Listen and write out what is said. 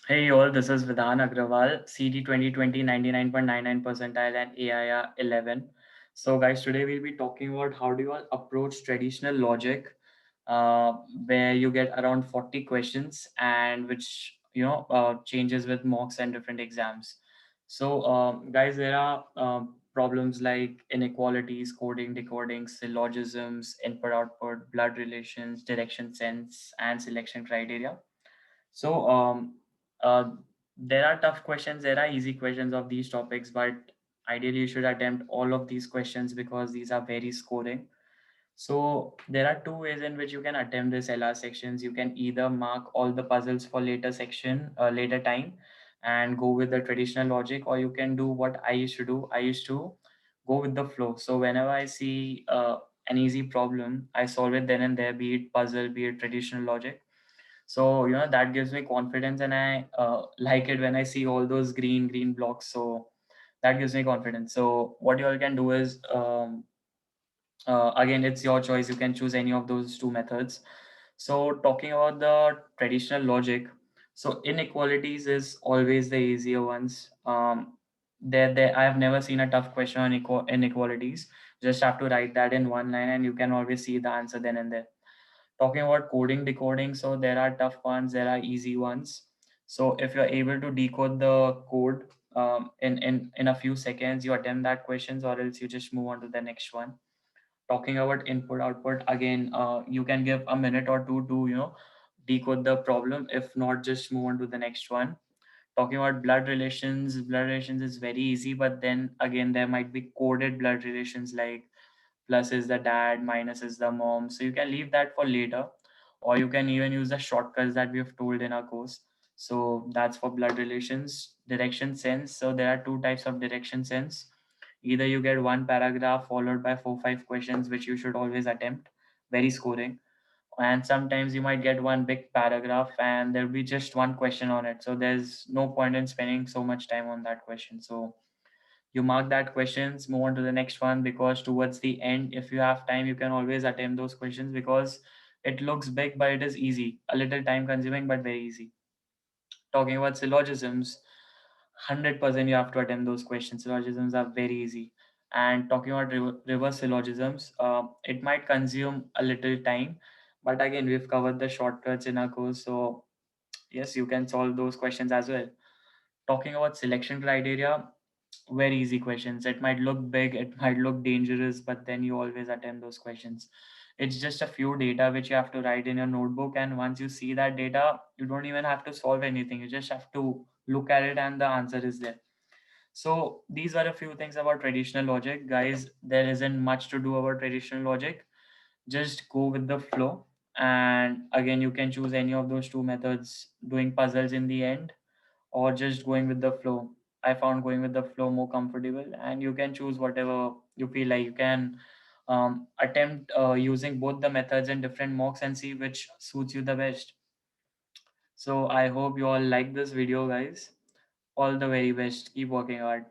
Hey all, this is Vidhan Agrawal, CD 2020 99.99 percentile and AIR 11. So guys, today we'll be talking about how do you all approach traditional logic, uh, where you get around 40 questions and which changes with mocks and different exams. So guys, there are problems like inequalities, coding, decoding, syllogisms, input output, blood relations, direction sense, and selection criteria. So uh, there are tough questions, there are easy questions of these topics, but ideally you should attempt all of these questions because these are very scoring. So there are two ways in which you can attempt this LR sections. You can either mark all the puzzles for later section, later time, and go with the traditional logic, or you can do what I used to do. I used to go with the flow. So whenever I see an easy problem, I solve it then and there, be it puzzle, be it traditional logic. So that gives me confidence, and I like it when I see all those green blocks. So that gives me confidence. So what you all can do is, again, it's your choice, you can choose any of those two methods. So talking about the traditional logic, so inequalities is always the easier ones. There I have never seen a tough question on inequalities. Just have to write that in one line and you can always see the answer then and there. Talking about coding, decoding, so there are tough ones, there are easy ones. So if you're able to decode the code in a few seconds, you attempt that questions, or else you just move on to the next one. Talking about input output, again, you can give a minute or two to decode the problem. If not, just move on to the next one. Talking about blood relations is very easy, but then again there might be coded blood relations, like plus is the dad, minus is the mom. So you can leave that for later, or you can even use the shortcuts that we have told in our course. So that's for blood relations. Direction sense. So there are two types of direction sense. Either you get one paragraph followed by 4 5 questions, which you should always attempt, very scoring. And sometimes you might get one big paragraph and there'll be just one question on it. So there's no point in spending so much time on that question. So you mark that questions, move on to the next one, because towards the end, if you have time, you can always attempt those questions, because it looks big but it is easy, a little time consuming but very easy. Talking about syllogisms, 100% you have to attempt those questions. Syllogisms are very easy. And talking about reverse syllogisms, it might consume a little time, but again, we've covered the shortcuts in our course, so yes, you can solve those questions as well. Talking about selection criteria, very easy questions. It might look big, it might look dangerous, but then you always attempt those questions. It's just a few data which you have to write in your notebook, and once you see that data, you don't even have to solve anything. You just have to look at it and the answer is there. So these are a few things about traditional logic. Guys, there isn't much to do about traditional logic. Just go with the flow. And again, you can choose any of those two methods, doing puzzles in the end or just going with the flow. I found going with the flow more comfortable, and you can choose whatever you feel like. You can attempt using both the methods in different mocks and see which suits you the best. So I hope you all like this video, guys. All the very best. Keep working hard.